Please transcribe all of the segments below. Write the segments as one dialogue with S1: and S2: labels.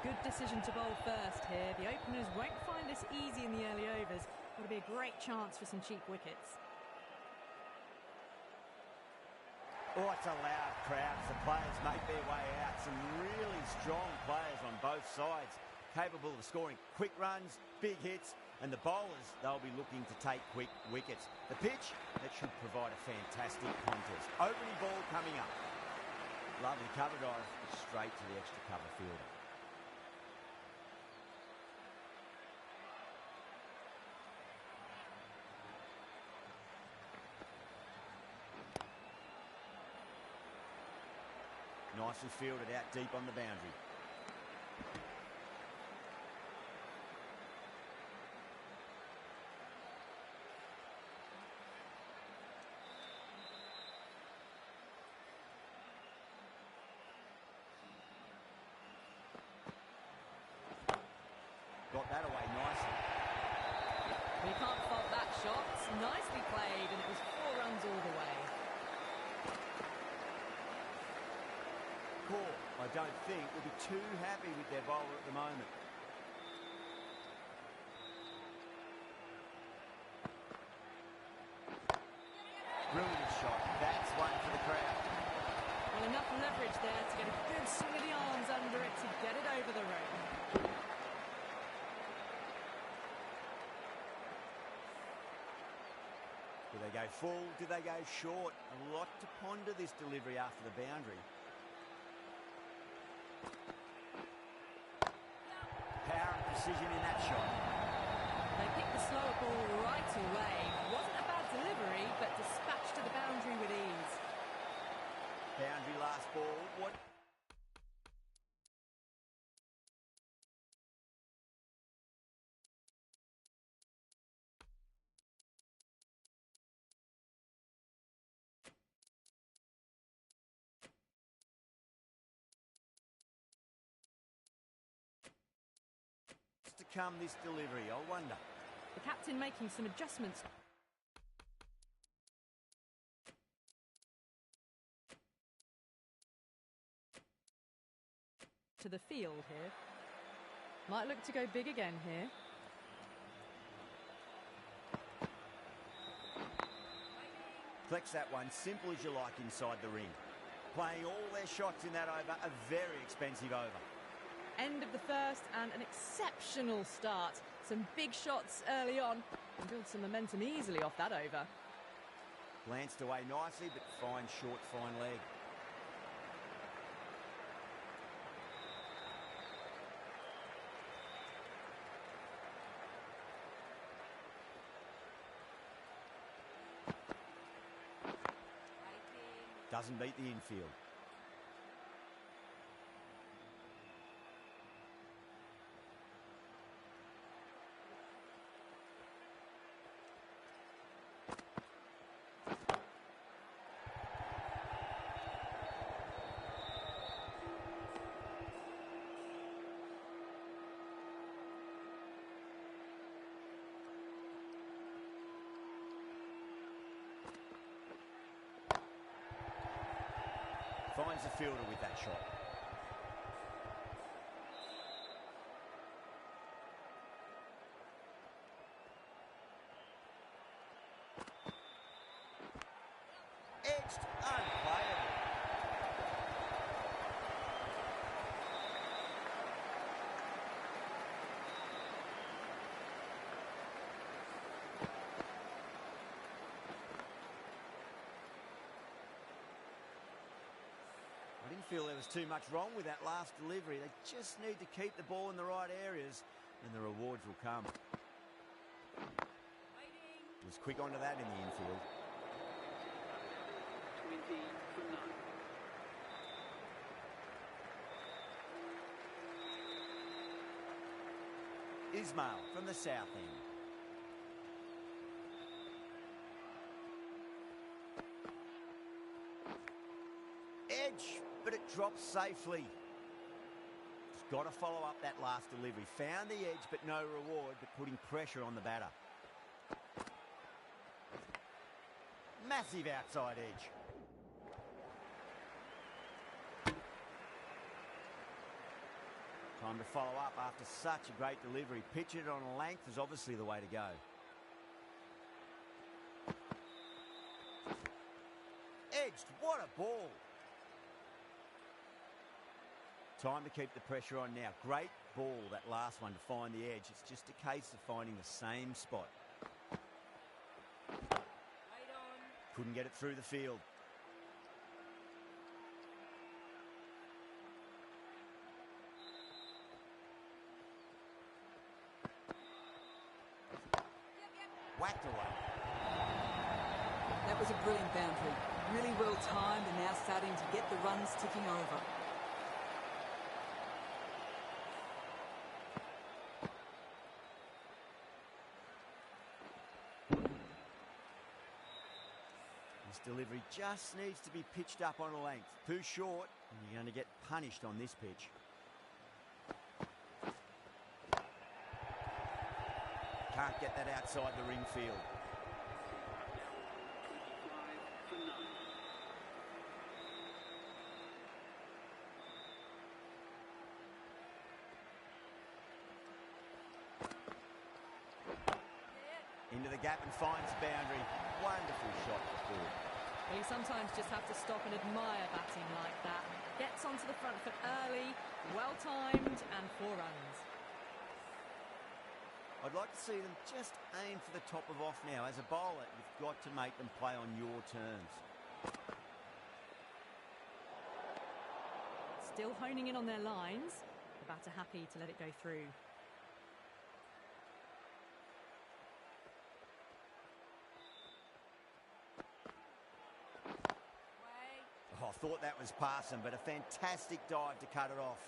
S1: Good decision to bowl first here. The openers won't find this easy in the early overs. It'll be a great chance for some cheap wickets.
S2: Oh, it's a loud crowd as the players make their way out. Some really strong players on both sides, capable of scoring quick runs, big hits, and the bowlers, they'll be looking to take quick wickets. The pitch, that should provide a fantastic contest. Opening ball coming up. Lovely cover dive, straight to the extra cover fielder. Nicely fielded out deep on the boundary. Got that away nicely.
S1: We can't fault that shot. Nicely played, and it was 4 runs all the way.
S2: I don't think will be too happy with their bowler at the moment. Brilliant shot. That's one for the crowd.
S1: Well, enough leverage there to get a good swing of the arms under it to get it over the rope.
S2: Do they go full? Do they go short? A lot to ponder this delivery after the boundary. Power and precision in that shot.
S1: They picked the slower ball right away. Wasn't a bad delivery, but dispatched to the boundary with ease.
S2: Boundary last ball. What? To come this delivery, I wonder.
S1: The captain making some adjustments. To the field here. Might look to go big again here.
S2: Flex that one, simple as you like inside the ring. Playing all their shots in that over, a very expensive over.
S1: End of the first and an exceptional start. Some big shots early on and build some momentum easily off that over.
S2: Glanced away nicely, but fine short, fine leg. Doesn't beat the infield. Finds the fielder with that shot. Edged, unplayable. I didn't feel there was too much wrong with that last delivery. They just need to keep the ball in the right areas and the rewards will come. Was quick onto that in the infield.
S3: 20 for 9.
S2: Ismail from the south end. Edge, but it drops safely. Just got to follow up that last delivery. Found the edge, but no reward, but putting pressure on the batter. Massive outside edge. Time to follow up after such a great delivery. Pitch it on a length is obviously the way to go. Edged, what a ball. Time to keep the pressure on now. Great ball, that last one, to find the edge. It's just a case of finding the same spot. Couldn't get it through the field. Whacked away.
S4: That was a brilliant boundary. Really well timed and now starting to get the runs ticking over.
S2: This delivery just needs to be pitched up on a length. Too short, and you're going to get punished on this pitch. Can't get that outside the ring field. Into the gap and finds the boundary. Wonderful shot for four.
S1: Well, you sometimes just have to stop and admire batting like that. Gets onto the front foot early, well timed, and 4 runs.
S2: I'd like to see them just aim for the top of off now. As a bowler, you've got to make them play on your terms.
S1: Still honing in on their lines. The batter happy to let it go through.
S2: Oh, I thought that was passing, but a fantastic dive to cut it off.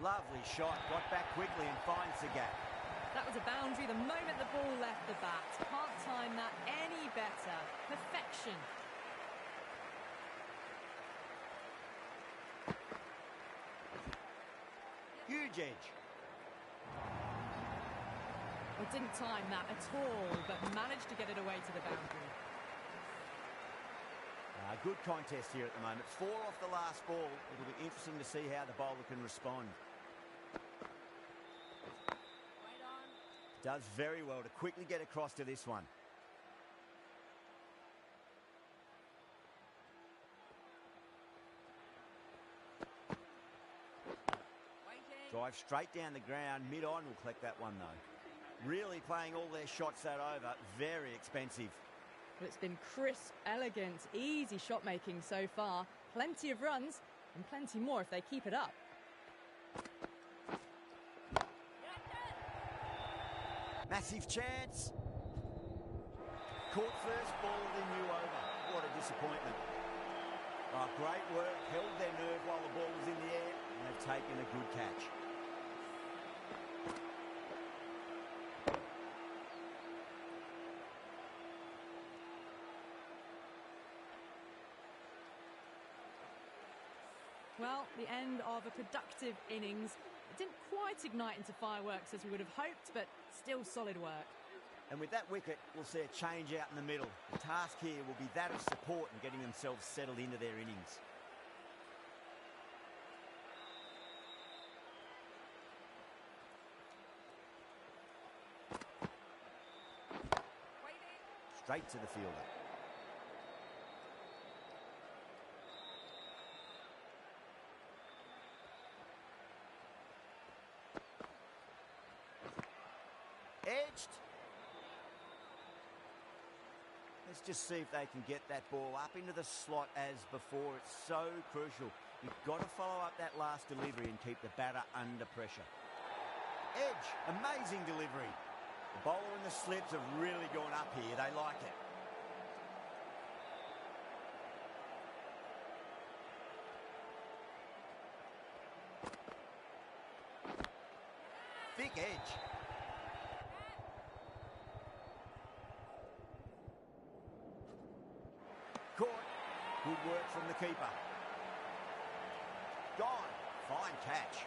S2: Lovely shot, got back quickly and finds the gap.
S1: That was a boundary the moment the ball left the bat. Can't time that any better. Perfection.
S2: Huge edge.
S1: Well, didn't time that at all, but managed to get it away to the boundary.
S2: Good contest here at the moment. 4 off the last ball. It'll be interesting to see how the bowler can respond. Does very well to quickly get across to this one. Drive straight down the ground. Mid-on will collect that one, though. Really playing all their shots that over. Very expensive.
S1: Well, it's been crisp, elegant, easy shot making so far. Plenty of runs and plenty more if they keep it up.
S2: Massive chance. Caught first ball of the new over. What a disappointment. Oh, great work. Held their nerve while the ball was in the air, and they've taken a good catch.
S1: Well, the end of a productive innings. It didn't quite ignite into fireworks as we would have hoped, but still solid work.
S2: And with that wicket, we'll see a change out in the middle. The task here will be that of support and getting themselves settled into their innings. Straight to the fielder. Edged. Let's just see if they can get that ball up into the slot as before. It's so crucial. You've got to follow up that last delivery and keep the batter under pressure. Edge, amazing delivery. The bowler and the slips have really gone up here. They like it. Thick edge. Caught. Good work from the keeper. Gone. Fine catch.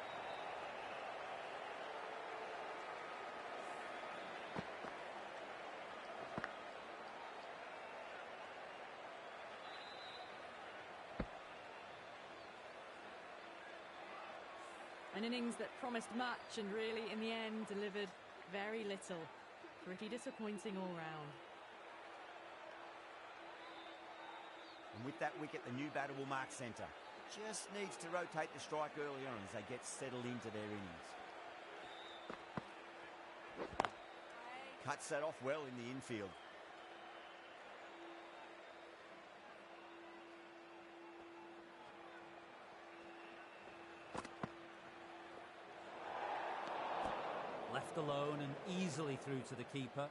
S1: An innings that promised much and really, in the end, delivered very little. Pretty disappointing all round.
S2: And with that wicket, the new batter will mark centre. Just needs to rotate the strike early on as they get settled into their innings. Cuts that off well in the infield.
S5: Left alone and easily through to the keeper.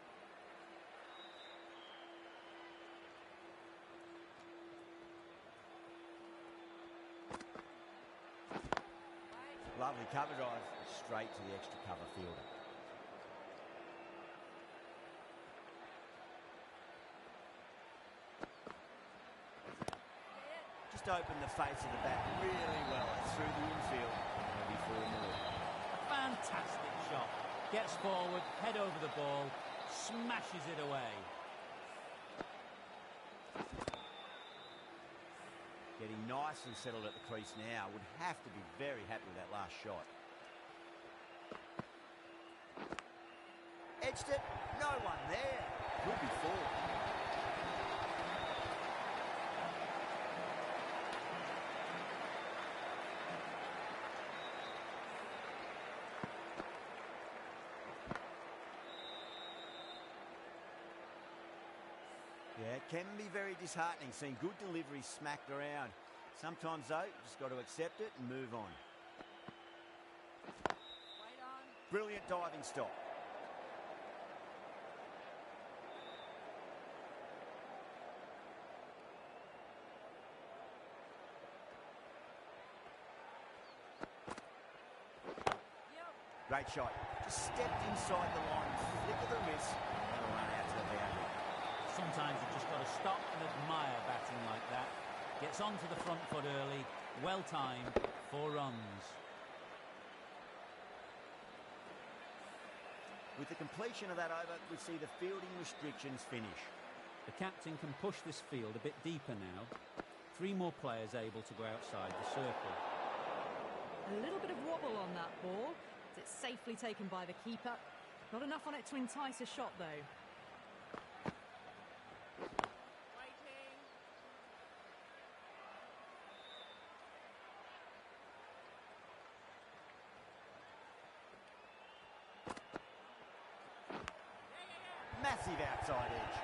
S2: Lovely cover drive straight to the extra cover fielder. Just opened the face of the bat really well through the infield. There'll be 4 more.
S5: Fantastic shot. Gets forward, head over the ball, smashes it away.
S2: Getting nice and settled at the crease now. Would have to be very happy with that last shot. Edged it. No one there. Could be 4. Yeah, it can be very disheartening seeing good deliveries smacked around. Sometimes, though, you just got to accept it and move on. Brilliant diving stop. Great shot. Just stepped inside the line, flick of the wrist, and a run out to the boundary.
S5: Sometimes you've just got to stop and admire batting like that. Gets onto the front foot early, well timed, 4 runs.
S2: With the completion of that over, we see the fielding restrictions finish.
S5: The captain can push this field a bit deeper now. 3 more players able to go outside the circle.
S1: A little bit of wobble on that ball. It's safely taken by the keeper. Not enough on it to entice a shot, though.
S2: Massive outside edge.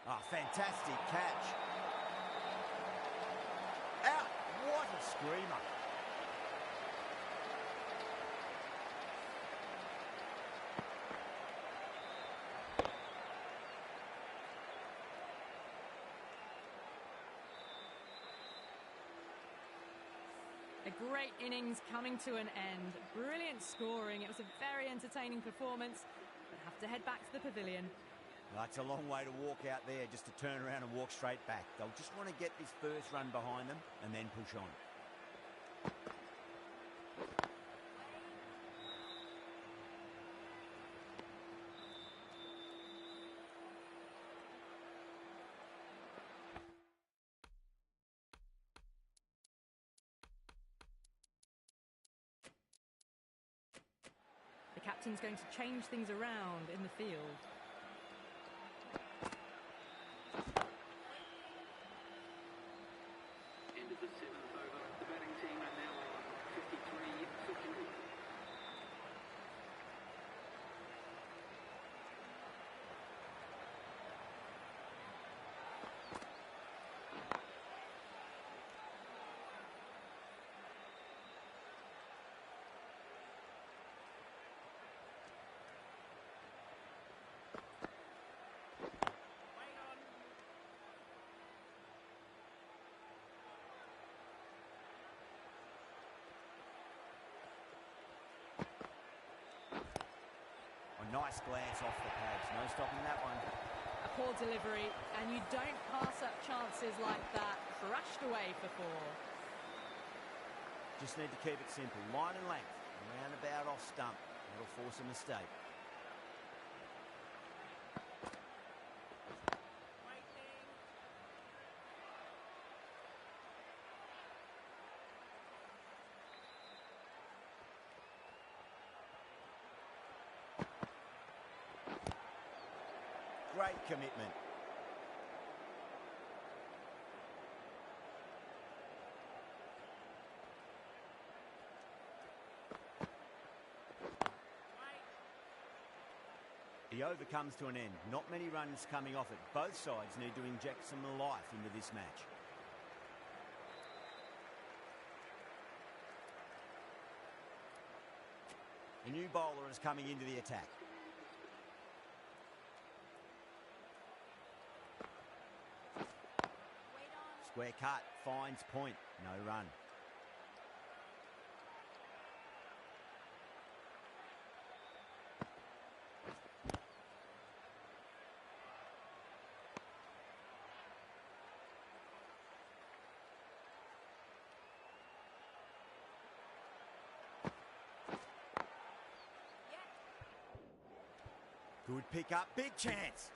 S2: Ah, fantastic catch. Out. What a screamer.
S1: A great innings coming to an end. Brilliant scoring. It was a very entertaining performance. But have to head back to the pavilion.
S2: That's a long way to walk out there just to turn around and walk straight back. They'll just want to get this first run behind them and then push on.
S1: The captain's going to change things around in the field.
S3: End of the 7th over. The batting team are now on 53.
S2: Nice glance off the pads. No stopping that one.
S1: A poor delivery, and you don't pass up chances like that. Crashed away for 4.
S2: Just need to keep it simple. Line and length. Roundabout off stump. That'll force a mistake. Great commitment. The over comes to an end. Not many runs coming off it. Both sides need to inject some life into this match. The new bowler is coming into the attack. Square cut, finds point, no run. Good pick up, big chance.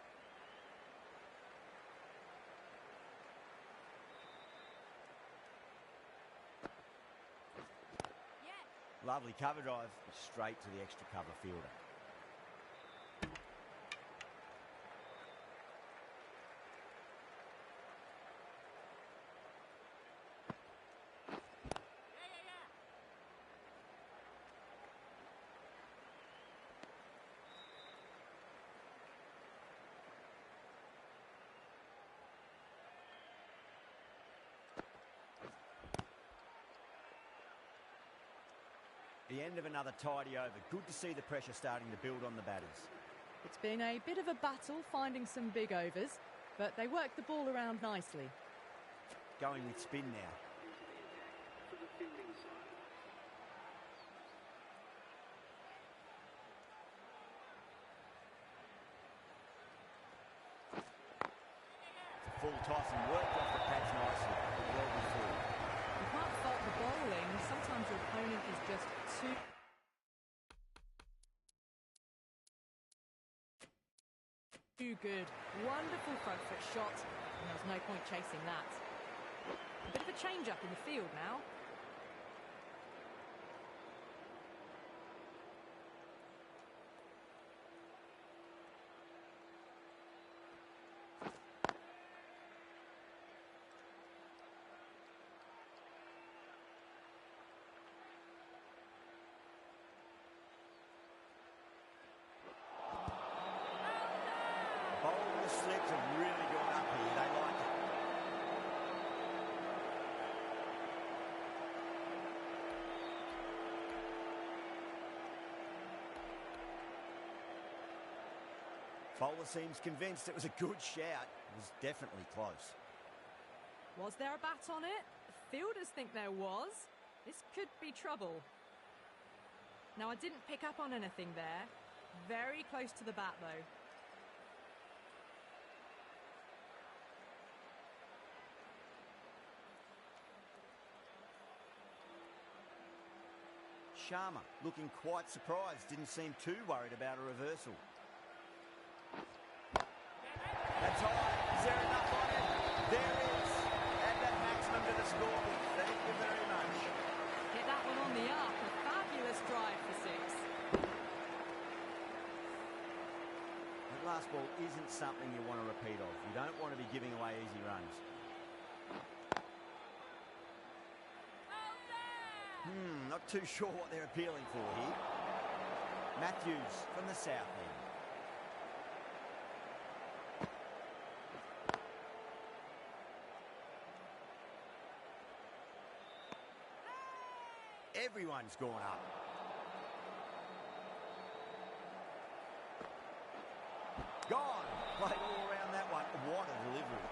S2: Lovely cover drive, straight to the extra cover fielder. The end of another tidy over. Good to see the pressure starting to build on the batters.
S1: It's been a bit of a battle finding some big overs, but they worked the ball around nicely.
S2: Going with spin now.
S3: For the fielding side.
S2: Full toss and worked off the patch nicely. Well before.
S1: You can't fault the bowling. Sometimes your opponent is just too good. Wonderful front foot shot, and there's no point chasing that. A bit of a change up in the field now.
S2: Bowling slips have really gone up here. They like it. Bowler seems convinced it was a good shout. It was definitely close.
S1: Was there a bat on it? The fielders think there was. This could be trouble. Now, I didn't pick up on anything there. Very close to the bat, though.
S2: Sharma looking quite surprised. Didn't seem too worried about a reversal. That's high. Is there enough on it? There is. Add that maximum to the scoreboard. Thank you very much.
S1: Hit that one on the up. A fabulous drive for 6.
S2: That last ball isn't something you want to repeat of. You don't want to be giving away easy runs. Not too sure what they're appealing for here. Matthews from the south end. Everyone's gone up. Gone. Played all around that one. What a delivery.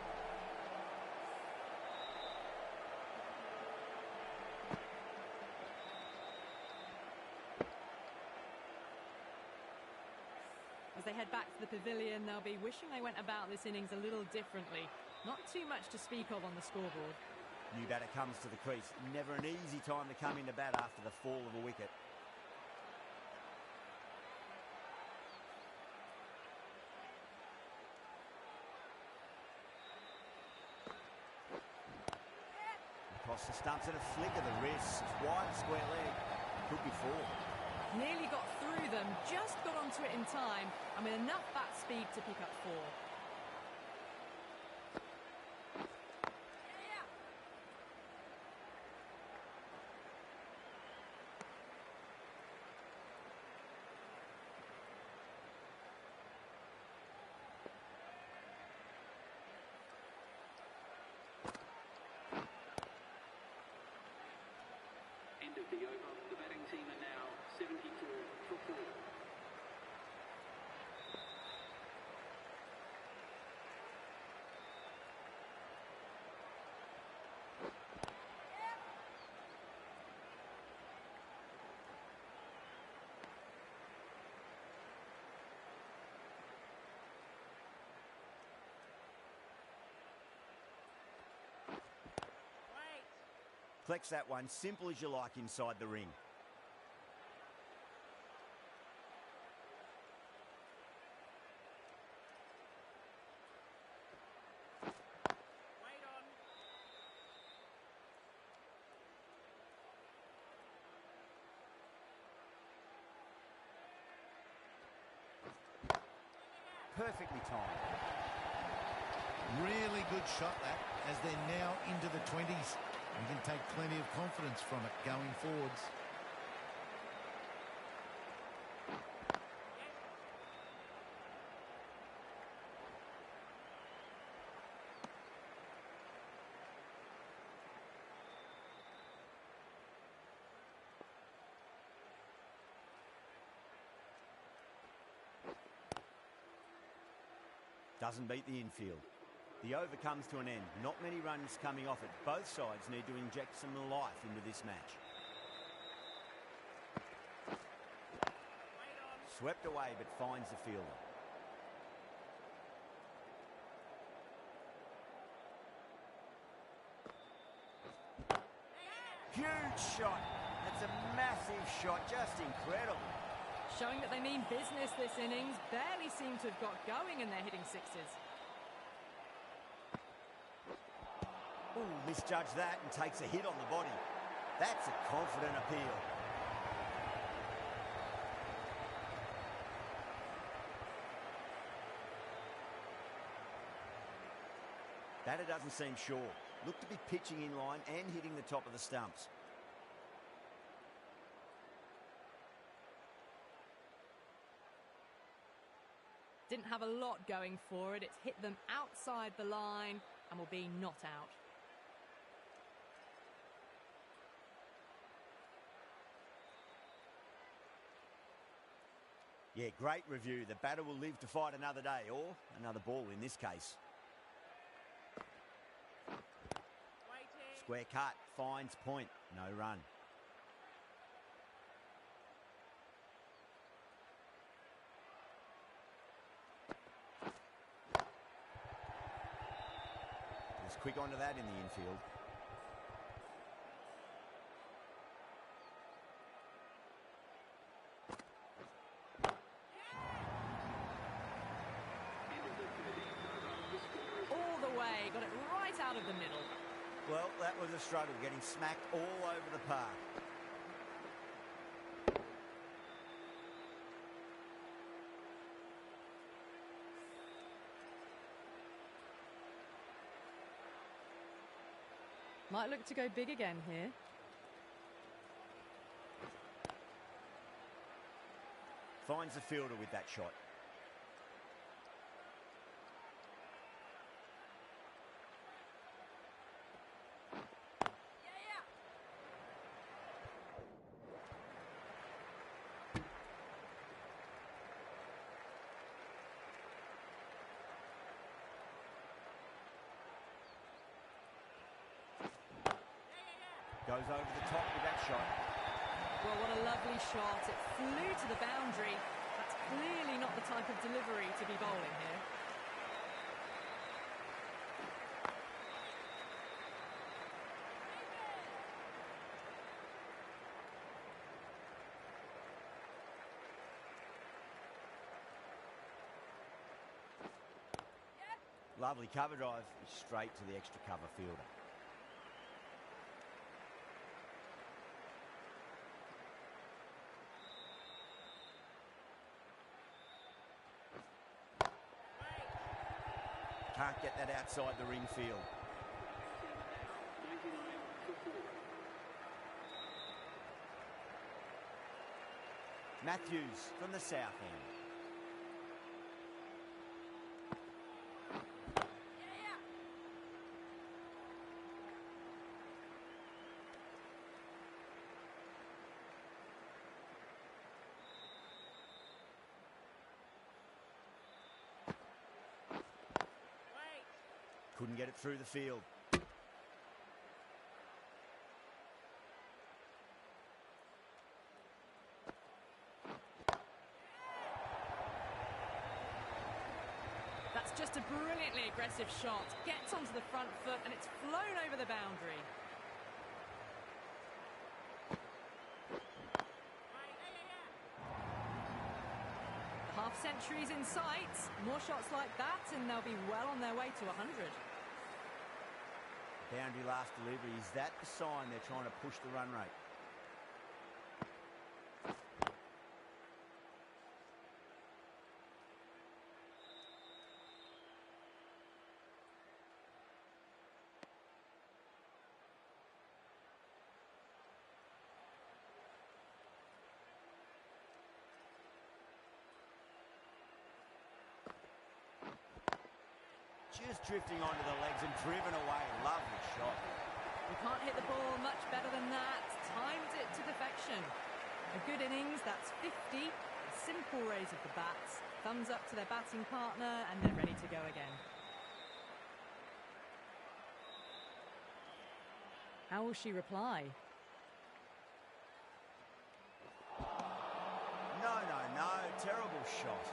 S1: they head back to the pavilion, they'll be wishing they went about this innings a little differently. Not too much to speak of on the scoreboard.
S2: New batter comes to the crease. Never an easy time to come into bat after the fall of a wicket. Across the stumps and a flick of the wrist. Wide square leg. Could be four.
S1: Nearly got through them, just got onto it in time, and with enough bat speed to pick up four.
S3: End of the over. The batting team are now 74 for 4.
S2: Flex that one, simple as you like inside the ring. Perfectly timed.
S6: Really good shot that, as they're now into the 20s. You can take plenty of confidence from it going forwards.
S2: Doesn't beat the infield. The over comes to an end. Not many runs coming off it. Both sides need to inject some life into this match. Swept away but finds the fielder. Huge shot. That's a massive shot. Just incredible.
S1: Showing that they mean business this innings. Barely seem to have got going and they're hitting sixes.
S2: Ooh, misjudged that and takes a hit on the body. That's a confident appeal. Batter doesn't seem sure. Looked to be pitching in line and hitting the top of the stumps.
S1: Didn't have a lot going for it. It's hit them outside the line and will be not out.
S2: Yeah, great review. The batter will live to fight another day, or another ball in this case. Square cut, finds point, no run. He's quick onto that in the infield.
S1: All the way, got it right out of the middle.
S2: Well, that was a struggle, getting smacked all over the park.
S1: Might look to go big again here.
S2: Finds the fielder with that shot. Goes over the top with that shot.
S1: Well, what a lovely shot. It flew to the boundary. That's Clearly not the type of delivery to be bowling here.
S2: Lovely cover drive, straight to the extra cover fielder. Can't get that outside the ring field.
S3: 99 for 4.
S2: Matthews from the south end. Couldn't get it through the field.
S1: That's just a brilliantly aggressive shot. Gets onto the front foot and it's flown over the boundary. The half century's in sight. More shots like that and they'll be well on their way to 100.
S2: Boundary last delivery. Is that the sign they're trying to push the run rate? Just drifting onto the legs and driven away. Lovely shot.
S1: We can't hit the ball much better than that. Timed it to perfection. A good innings, that's 50. A simple raise of the bats. Thumbs up to their batting partner and they're ready to go again. How will she reply?
S2: No, no, no. Terrible shot.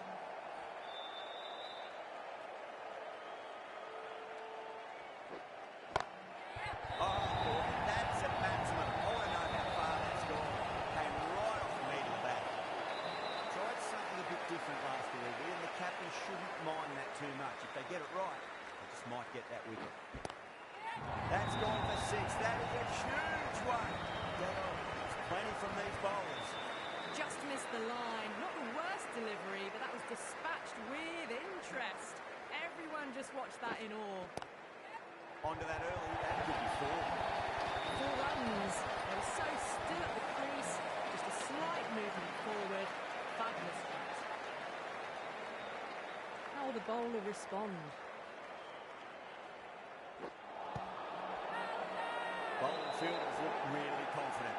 S2: Shouldn't mind that too much. If they get it right, they just might get that wicket. That's gone for 6. That is a huge one. There's plenty from these bowlers.
S1: Just missed the line. Not the worst delivery, but that was dispatched with interest. Everyone just watched that in awe.
S2: Onto that early. That could be 4.
S1: 4 runs. They were so still at the crease. Just a slight movement forward. Fabulous shot. How will the bowler respond?
S2: Bowling fielders look really confident.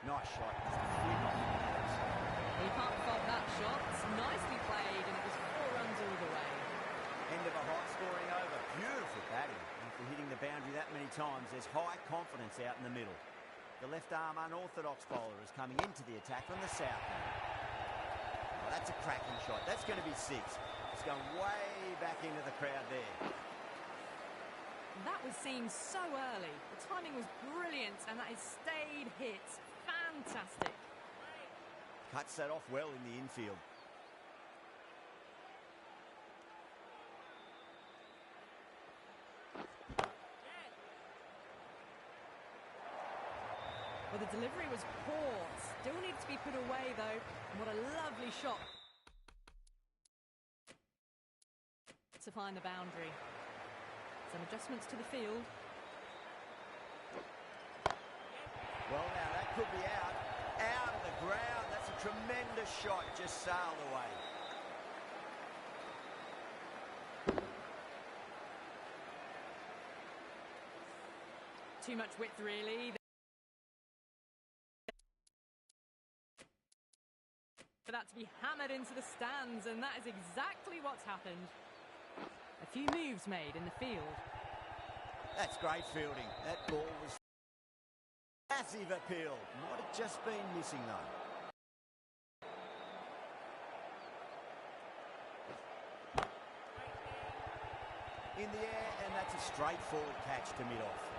S2: Nice shot.
S1: He can't fault that shot. Nicely played, and it was 4 runs all the way.
S2: End of a high-scoring over. Beautiful batting. After hitting the boundary that many times, there's high confidence out in the middle. The left-arm unorthodox bowler is coming into the attack from the south end. Well, that's a cracking shot. That's going to be 6. It's going way back into the crowd there.
S1: That was seen so early. The timing was brilliant, and that is stayed hit. Fantastic.
S2: Cuts that off well in the infield.
S1: Well, the delivery was poor. Still needs to be put away, though. And what a lovely shot to find the boundary. Some adjustments to the field.
S2: Well, now that could be out. Out of the ground. That's a tremendous shot. Just sailed away.
S1: too much width, really. For that to be hammered into the stands, and that is exactly what's happened. A few moves made in the field.
S2: That's great fielding. That ball was massive appeal. Might have just been missing, though. In the air, and that's a straightforward catch to mid-off.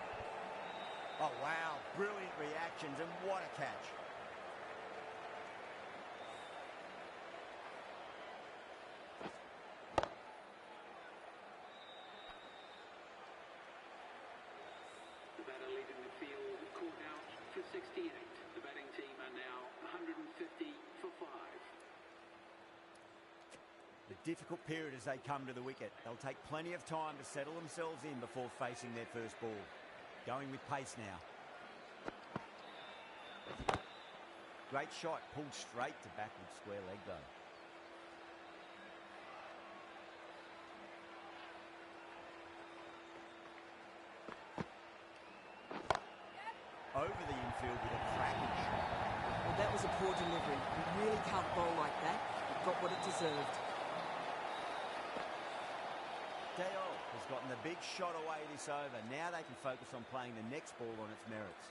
S2: Oh, wow. Brilliant reactions, and what a catch.
S3: The batter leading the field caught out for 68. The batting team are now 150 for 5.
S2: A difficult period as they come to the wicket. They'll take plenty of time to settle themselves in before facing their first ball. Going with pace now. Great shot, pulled straight to backward square leg though. Over the infield with a cracking shot.
S4: Well, that was a poor delivery. You really can't bowl like that. It got what it deserved.
S2: Dale has gotten the big shot away this over. Now they can focus on playing the next ball on its merits.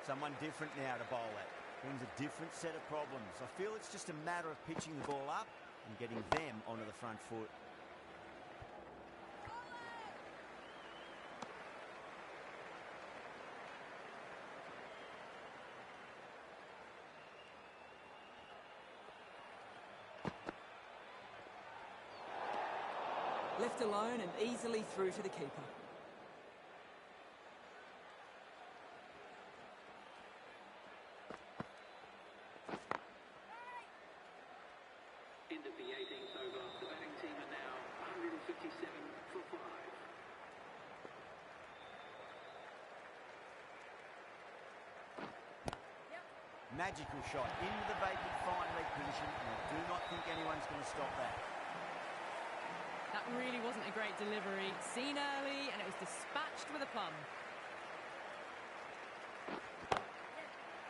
S2: Someone different now to bowl at. Brings a different set of problems. I feel it's just a matter of pitching the ball up and getting them onto the front foot.
S4: Left alone and easily through to the keeper.
S3: End of the 18th over. The batting team are now 157 for 5.
S2: Magical shot into the vacant fine leg position, and I do not think anyone's going to stop that.
S1: That really wasn't a great delivery. Seen early, and it was dispatched with a plum.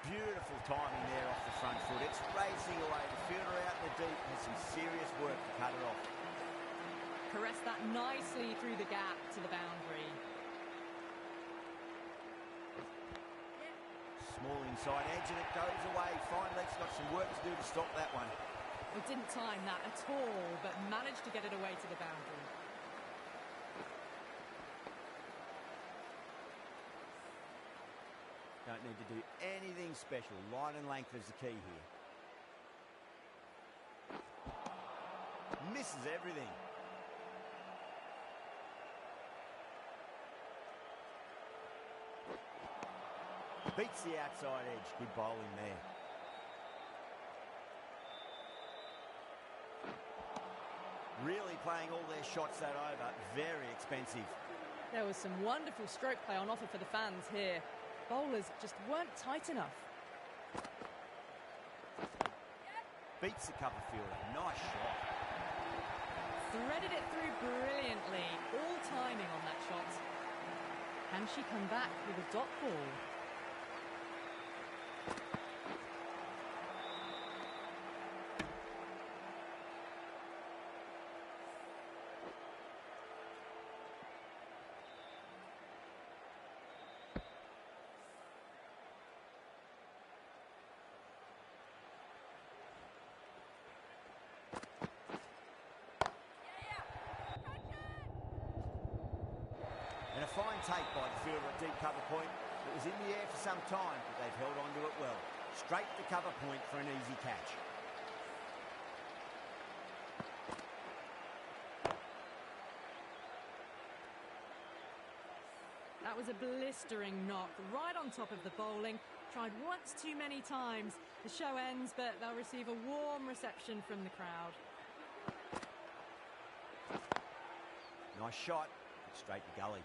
S2: Beautiful timing there off the front foot. It's racing away. The fielder out in the deep has some serious work to cut it off.
S1: Caressed that nicely through the gap to the boundary.
S2: Small inside edge, and it goes away. Fine leg's got some work to do to stop that one.
S1: We didn't time that at all, but managed to get it away to the boundary.
S2: Don't need to do anything special. Line and length is the key here. Misses everything. Beats the outside edge. Good bowling there. Really playing all their shots that over. Very expensive.
S1: There was some wonderful stroke play on offer for the fans here. Bowlers just weren't tight enough.
S2: Beats the cover fielder. Nice shot.
S1: Threaded it through brilliantly. All timing on that shot. Can she come back with a dot ball?
S2: And a fine take by the fielder at deep cover point. It was in the air for some time, but they've held on to it well. Straight to cover point for an easy catch.
S1: That was a blistering knock right on top of the bowling. Tried once too many times. The show ends, but they'll receive a warm reception from the crowd.
S2: Nice shot, straight to gully.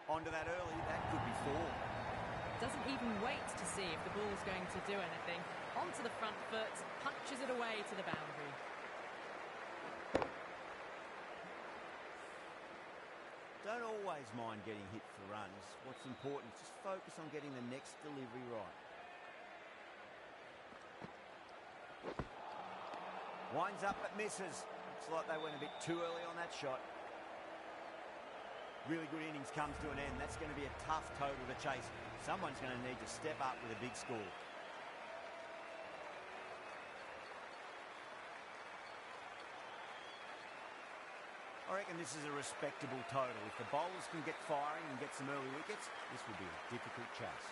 S2: Onto that early, that could be 4.
S1: Doesn't even wait to see if the ball's going to do anything. Onto the front foot, punches it away to the boundary.
S2: Don't always mind getting hit for runs. What's important is just focus on getting the next delivery right. Winds up but misses. Looks like they went a bit too early on that shot. Really good innings comes to an end. That's going to be a tough total to chase. Someone's going to need to step up with a big score. I reckon this is a respectable total. If the bowlers can get firing and get some early wickets, this will be a difficult chase.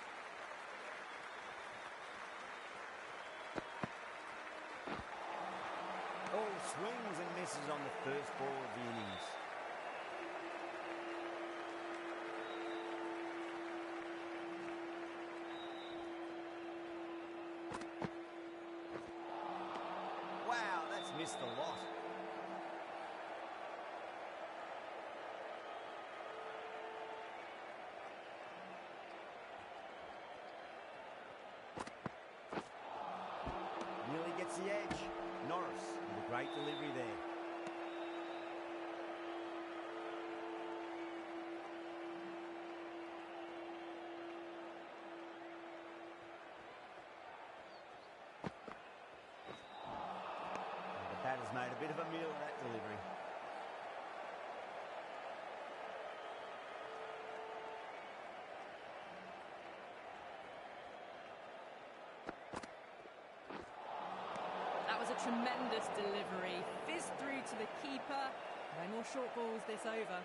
S2: Oh, swings and misses on the first ball of the innings. Wow, that's missed a lot. Nearly gets the edge. Norris with a great delivery there. The batter's made a bit of a meal of that delivery.
S1: That was a tremendous delivery. Fizzed through to the keeper. No more short balls this over.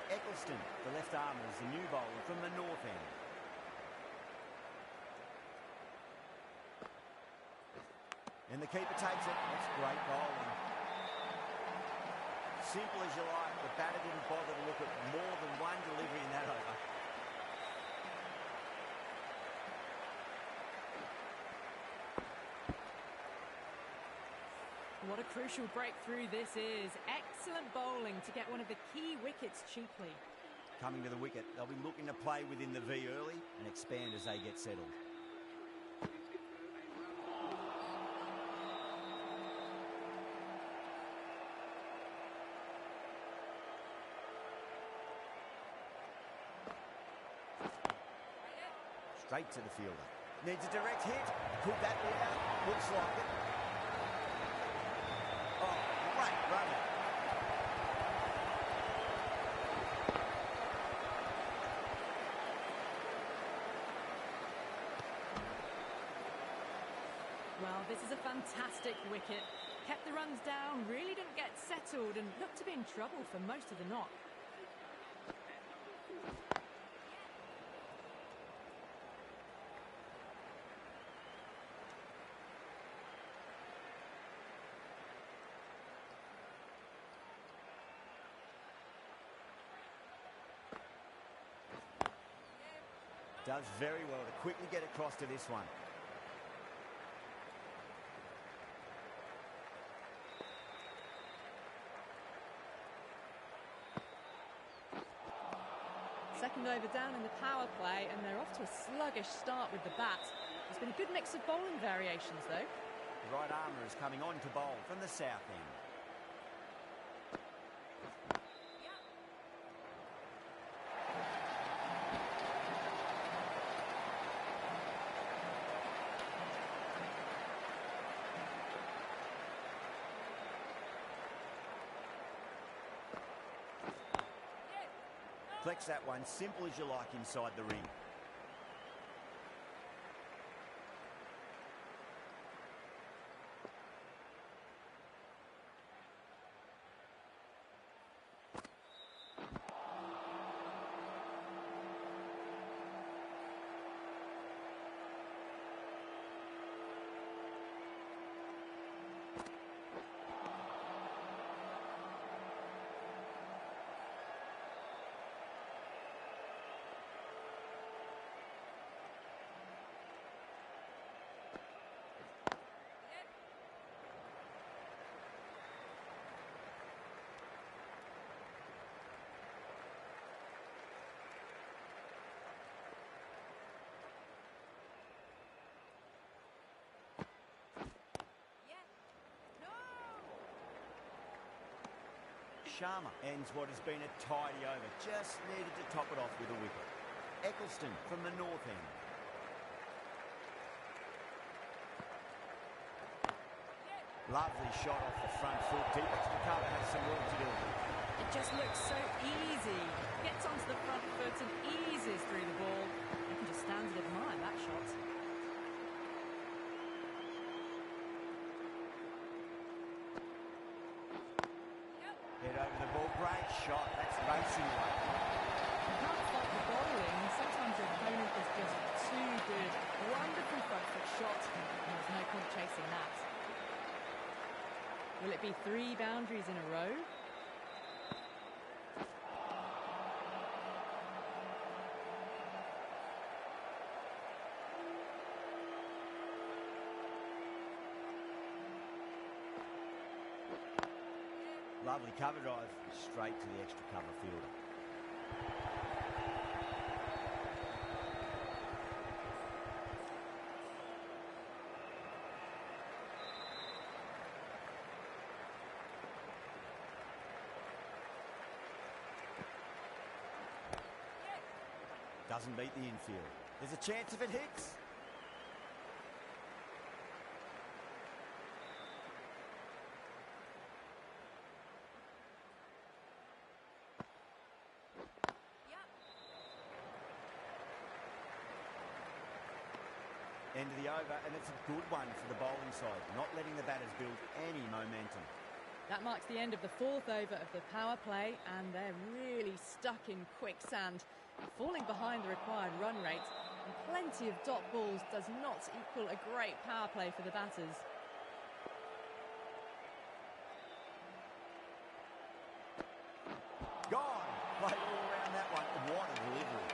S2: Eccleston, the left armer, is the new bowler from the north end. And the keeper takes it. That's great bowling. Simple as you like. The batter didn't bother to look at more than one delivery in that over.
S1: What a crucial breakthrough this is. Excellent bowling to get one of the key wickets cheaply.
S2: Coming to the wicket, they'll be looking to play within the V early and expand as they get settled. Straight to the fielder. Needs a direct hit. Could that be out? Looks like it. Oh, great running.
S1: Well, this is a fantastic wicket. Kept the runs down, really didn't get settled and looked to be in trouble for most of the knock.
S2: Does very well to quickly get across to this one.
S1: Second over down in the power play, and they're off to a sluggish start with the bat. There's been a good mix of bowling variations, though.
S2: The right armour is coming on to bowl from the south end. Deflects that one, simple as you like inside the ring. Sharma ends what has been a tidy over. Just needed to top it off with a wicket. Eccleston from the north end. Lovely shot off the front foot. Deep extra cover has some work to do.
S1: It just looks so easy. Gets onto the front foot and eases through the ball. You can just stand and admire that shot.
S2: Head over the ball. Great shot. That's racing away.
S1: You can't fault the bowling. Sometimes your opponent is just too good. Wonderful front foot shot. There's no point chasing that. Will it be 3 boundaries in a row?
S2: Lovely cover drive, straight to the extra cover fielder. Doesn't beat the infield. There's a chance if it hits. End of the over, and it's a good one for the bowling side, not letting the batters build any momentum.
S1: That marks the end of the 4th over of the power play, and they're really stuck in quicksand, falling behind the required run rate, and plenty of dot balls does not equal a great power play for the batters.
S2: Gone! Played all around that one. What a delivery.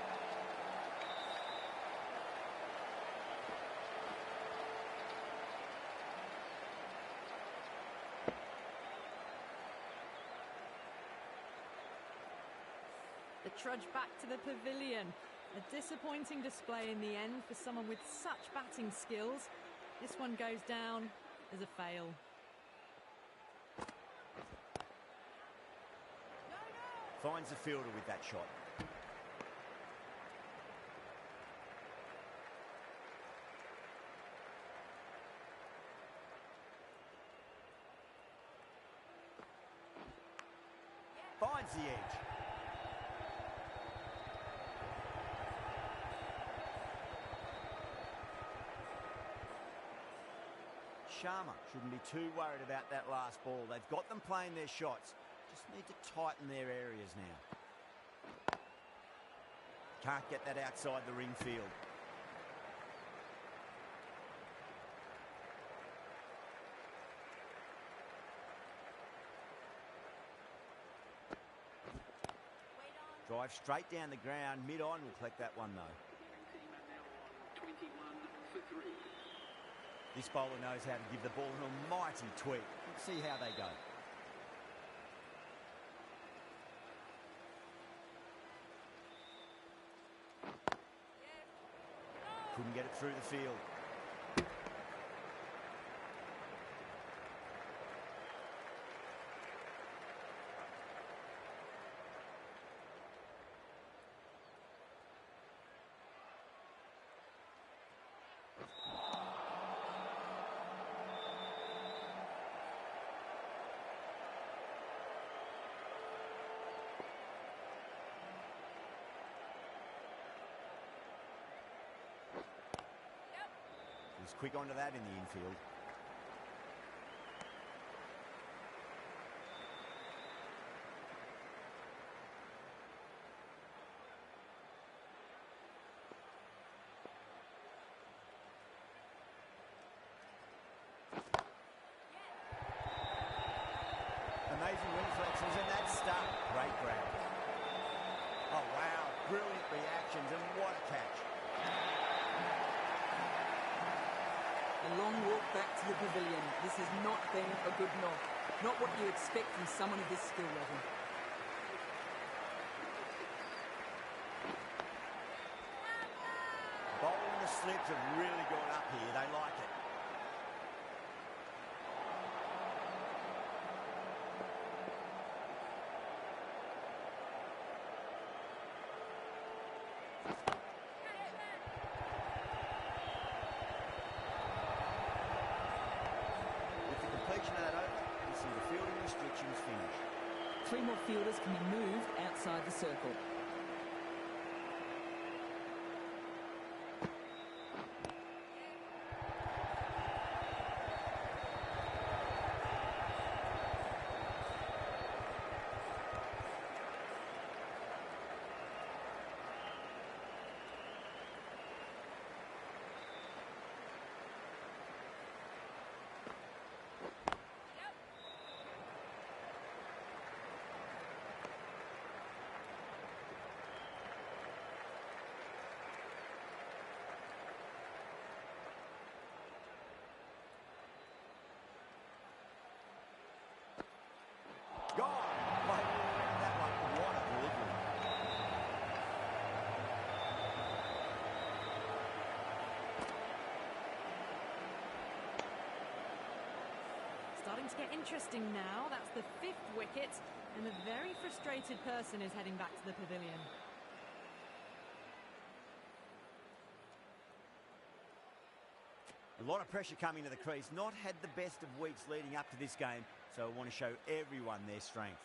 S1: The trudge back to the pavilion. A disappointing display in the end for someone with such batting skills. This one goes down as a fail.
S2: Finds the fielder with that shot. Finds the edge. Sharma shouldn't be too worried about that last ball. They've got them playing their shots. Just need to tighten their areas now. Can't get that outside the ring field. Drive straight down the ground. Mid-on will collect that one though.
S3: Team are now on 21 for 3.
S2: This bowler knows how to give the ball an almighty tweak. Let's see how they go. Couldn't get it through the field. was quick onto that in the infield. Amazing reflexes, and that's stuck. Great grab. Oh, wow. Brilliant reactions, and what a catch.
S4: A long walk back to the pavilion. This has not been a good knock. Not what you expect from someone of this skill level.
S2: Bowling the slips have really gone up here. They like it. Restrictions finish.
S4: 3 more fielders can be moved outside the circle.
S2: Gone. Played all around that one. What a delivery.
S1: Starting to get interesting now. That's the 5th wicket, and a very frustrated person is heading back to the pavilion.
S2: A lot of pressure coming to the crease. Not had the best of weeks leading up to this game, so I want to show everyone their strength.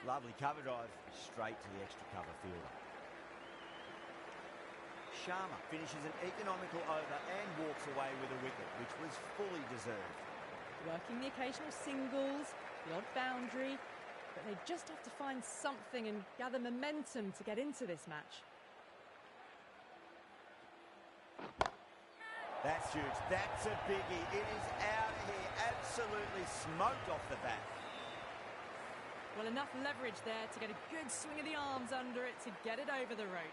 S2: Lovely cover drive, straight to the extra cover fielder. Sharma finishes an economical over and walks away with a wicket, which was fully deserved.
S1: Working the occasional singles, the odd boundary, but they just have to find something and gather momentum to get into this match.
S2: That's huge. That's a biggie. It is out of here. Absolutely smoked off the bat.
S1: Well, enough leverage there to get a good swing of the arms under it to get it over the rope.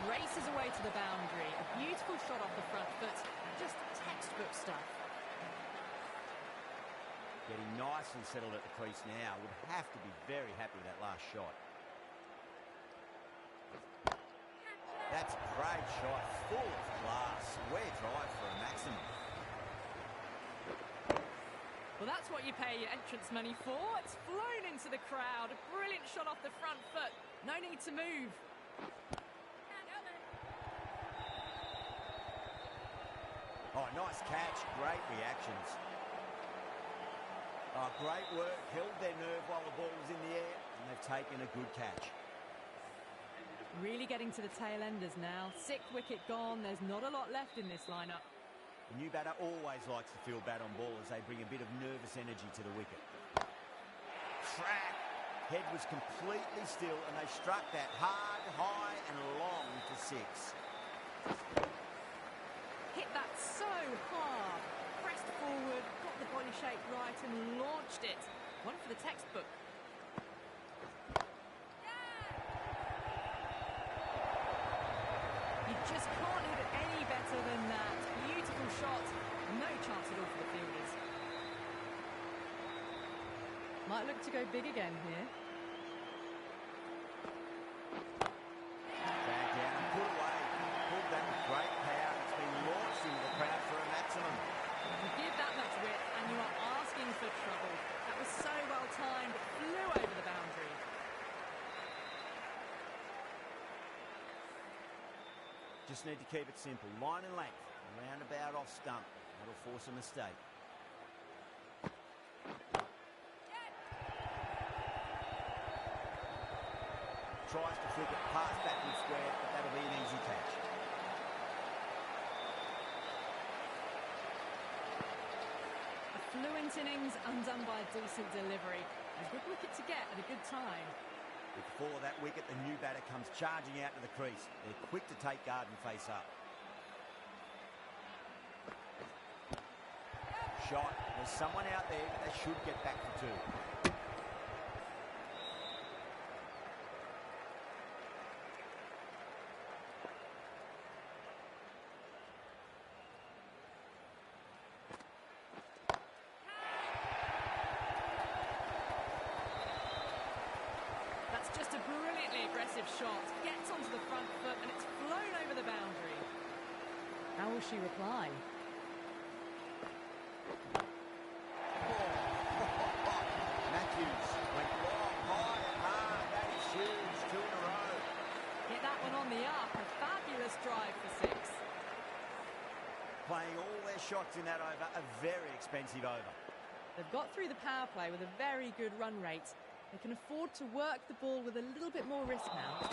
S1: Races away to the boundary. A beautiful shot off the front foot. Just textbook stuff.
S2: Getting nicely settled at the crease now. Would have to be very happy with that last shot. That's a great shot. Full of class. Square drive for a maximum.
S1: Well, That's what you pay your entrance money for. It's flown into the crowd. A brilliant shot off the front foot. No need to move.
S2: Oh, nice catch. Great reactions. Oh, great work. Held their nerve while the ball was in the air, and they've taken a good catch.
S1: Really getting to the tail enders now. 6th wicket gone. There's not a lot left in this lineup.
S2: The new batter always likes to feel bat on ball as they bring a bit of nervous energy to the wicket. Crack! Head was completely still, and they struck that hard, high, and long to 6.
S1: Hit that so hard. Pressed forward, got the body shape right, and launched it. One for the textbook. You just can't hit it any better than that. Beautiful shot. No chance at all for the fielders. Might look to go big again here.
S2: Back down and put away. Pulled that with great power. It's been launched into the crowd for a maximum.
S1: You give that much width and you are asking for trouble. That was so well timed. It flew over the boundary.
S2: Just need to keep it simple. Line and length. Roundabout off stump. That'll force a mistake. Tries to flick it past backward square, but that'll be an easy catch.
S1: A fluent innings undone by a decent delivery. A good wicket to get at a good time.
S2: Before that wicket, the new batter comes charging out to the crease. They're quick to take guard and face up. Shot. There's someone out there, but they should get back for 2.
S1: That's just a brilliantly aggressive shot. Gets onto the front foot and it's flown over the boundary. How will she reply?
S2: Matthews went long, high and hard. That is huge. 2 in a row.
S1: Hit that one on the up. A fabulous drive for 6.
S2: Playing all their shots in that over. A very expensive over.
S1: They've got through the power play with a very good run rate. They can afford to work the ball with a little bit more risk now.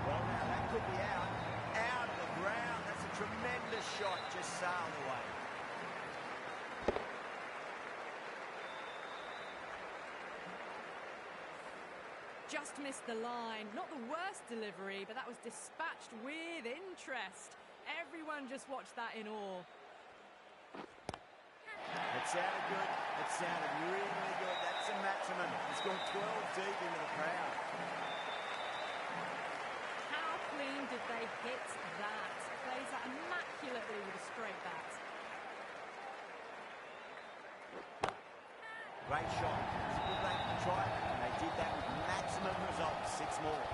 S2: Well, now that could be out. Out of the ground. That's a tremendous shot. Just sailed away.
S1: Just missed the line. Not the worst delivery, but that was dispatched with interest. Everyone just watched that in awe.
S2: It sounded good. It sounded really good. That's a maximum. It's gone 12 deep into the crowd.
S1: How clean did they hit that? Plays that immaculately with a straight bat.
S2: Great shot. It's a good length to try it, and they did that with maximum results. 6 more.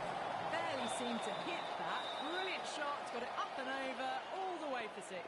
S1: Barely seemed to hit that. Brilliant shot. Got it up and over, all the way for 6.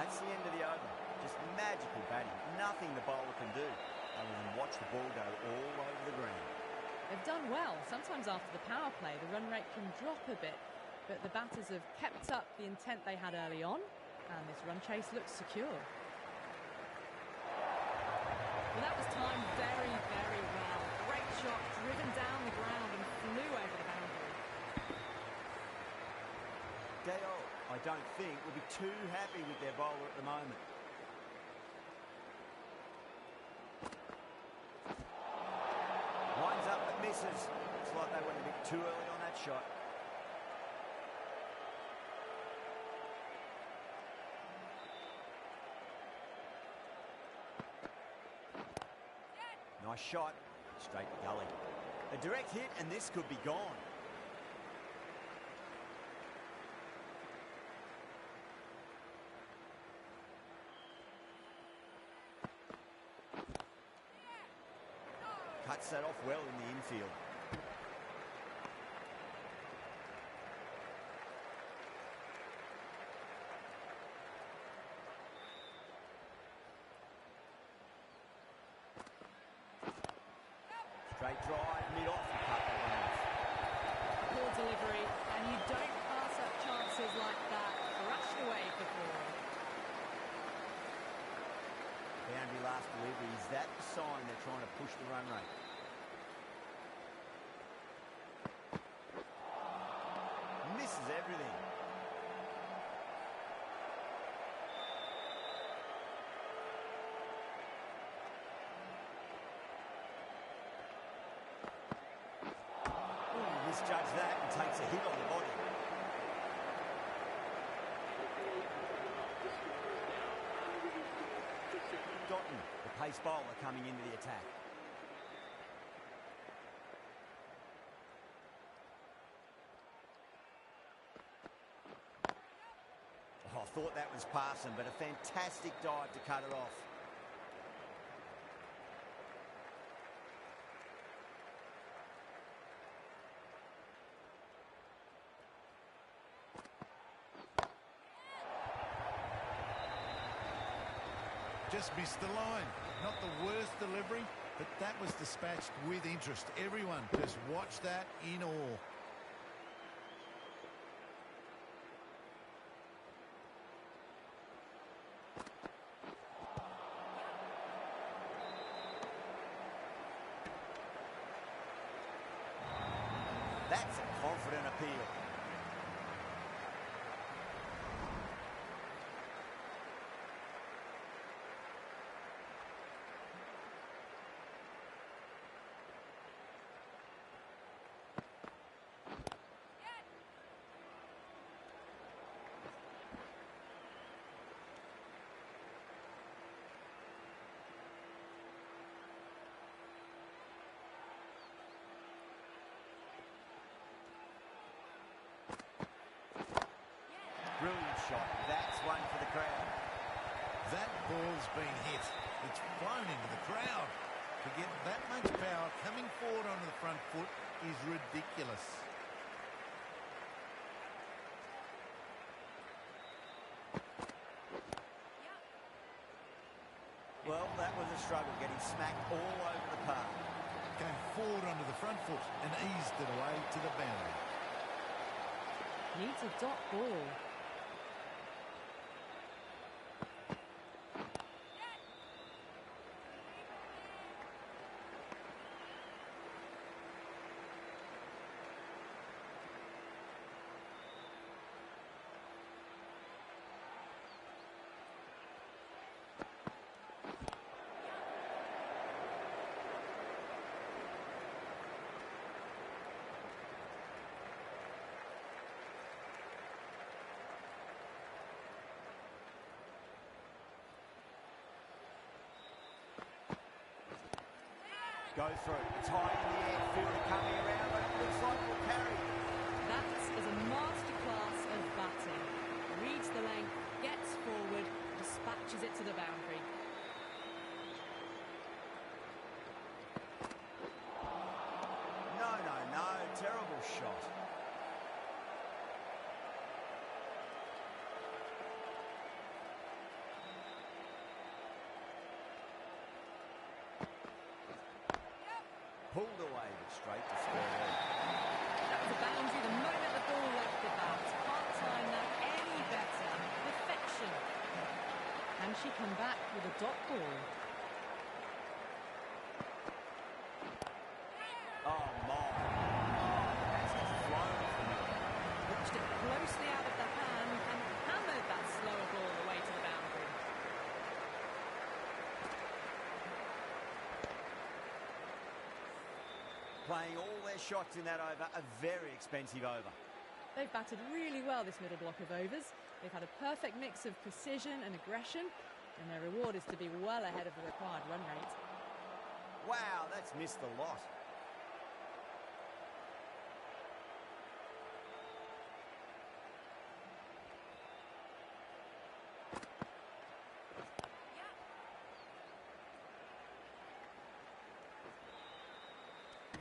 S2: That's the end of the over. Just magical batting. Nothing the bowler can do other than watch the ball go all over the ground.
S1: They've done well. Sometimes after the power play, the run rate can drop a bit, but the batters have kept up the intent they had early on, and this run chase looks secure. Well, that was timed very, very well. Great shot, driven down the ground and flew over the boundary.
S2: Dale, I don't think, will be too happy with their bowler at the moment. Lines up but misses. Looks like they went a bit too early on that shot. Nice shot, straight to gully. A direct hit and this could be gone. Cuts that off well in the infield. Straight drive, mid-off, and cut that one off.
S1: Poor delivery, and you don't pass up chances like that. Brushed away for four.
S2: Boundary last delivery, is that the sign they're trying to push the run rate? Misses everything. Misjudged that and takes a hit on the body. Dotton, the pace bowler, coming into the attack. Oh, I thought that was passing, but a fantastic dive to cut it off.
S6: Just missed the line. Not the worst delivery, but that was dispatched with interest. Everyone just watched that in awe.
S2: That's a confident appeal. Brilliant shot. That's one for the crowd.
S6: That ball's been hit. It's flown into the crowd. To get that much power coming forward onto the front foot is ridiculous.
S2: Well, that was a struggle, getting smacked all over the park.
S6: Came forward onto the front foot and eased it away to the boundary.
S1: Needs a dot ball.
S2: Go through. It's high in the air. Fielder coming around, but it looks like we'll carry.
S1: That is a masterclass of batting. Reads the length, gets forward, dispatches it to the boundary.
S2: No, no, no. Terrible shot. Pulled away, but straight to square leg.
S1: That was a boundary the moment the ball left the bat. Can't time that any better. Perfection. Can she come back with a dot ball?
S2: Oh, my. Oh, that's just flown from it.
S1: Watched it closely out of the hand and hammered that slower ball away to the boundary.
S2: Playing all their shots in that over, a very expensive over.
S1: They've batted really well this middle block of overs. They've had a perfect mix of precision and aggression, and their reward is to be well ahead of the required run rate.
S2: Wow, that's missed a lot.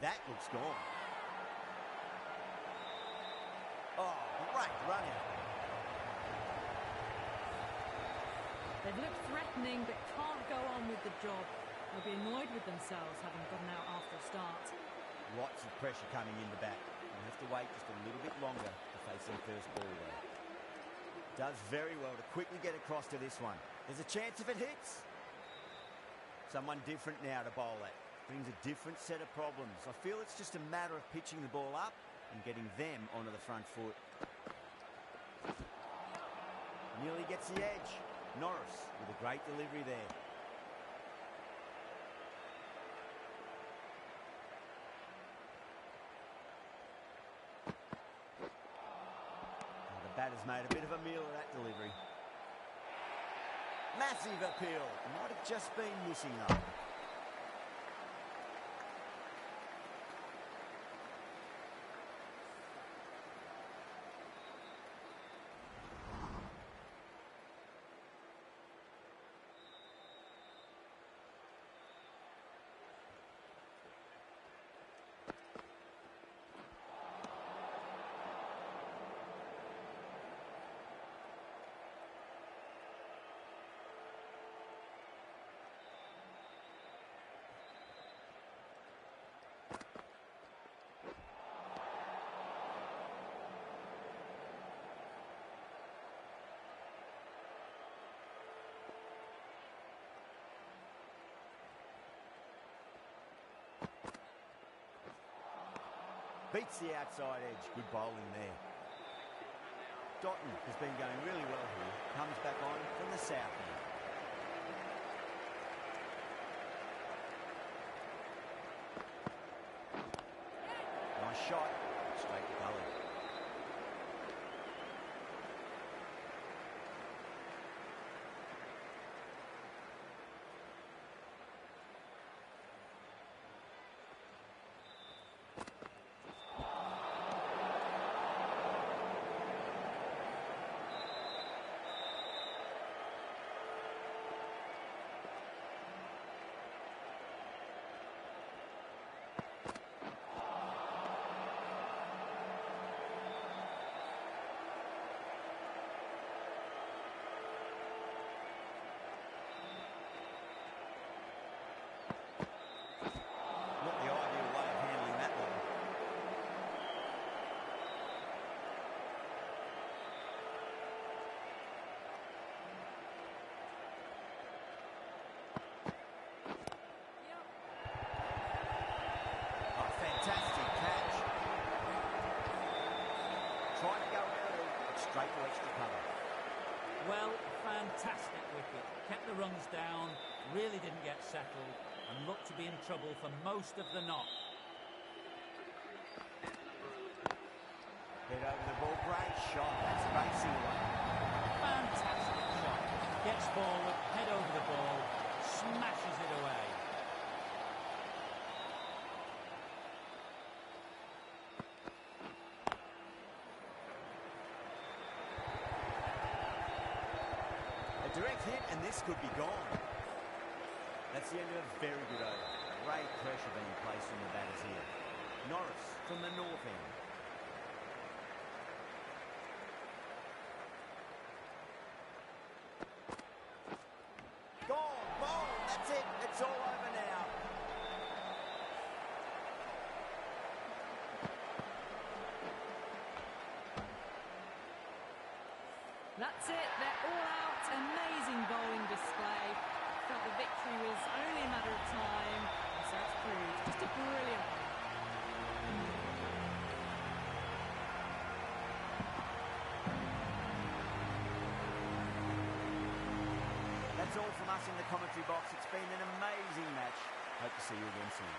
S2: That looks gone. Oh, great run out.
S1: They've looked threatening but can't go on with the job. They'll be annoyed with themselves having gotten out after a start.
S2: Lots of pressure coming in the back. You'll have to wait just a little bit longer to face their first ball though. Does very well to quickly get across to this one. There's a chance if it hits. Someone different now to bowl at. Brings a different set of problems. I feel it's just a matter of pitching the ball up and getting them onto the front foot. Nearly gets the edge. Norris with a great delivery there. Now the batter's made a bit of a meal of that delivery. Massive appeal. Might have just been missing though. Beats the outside edge. Good bowling there. Dotton has been going really well here. Comes back on from the south end. Nice shot. Straight to gully. Fantastic catch. Tried to go early, but straight to extra cover.
S5: Well, fantastic wicket. Kept the runs down, really didn't get settled, and looked to be in trouble for most of the knock.
S2: Head over the ball, great shot. That's racing away.
S5: Fantastic shot. Gets forward, head over the ball, smashes it away.
S2: Direct hit, and this could be gone. That's the end of a very good over. Great pressure being placed on the batters here. Norris from the north end. Gone, bowled, that's it. It's all over now.
S1: That's it, they're all out. Amazing bowling display. Felt the victory was only a matter of time, and so it's proved. Just a brilliant one.
S2: That's all from us in the commentary box. It's been an amazing match. Hope to see you again soon.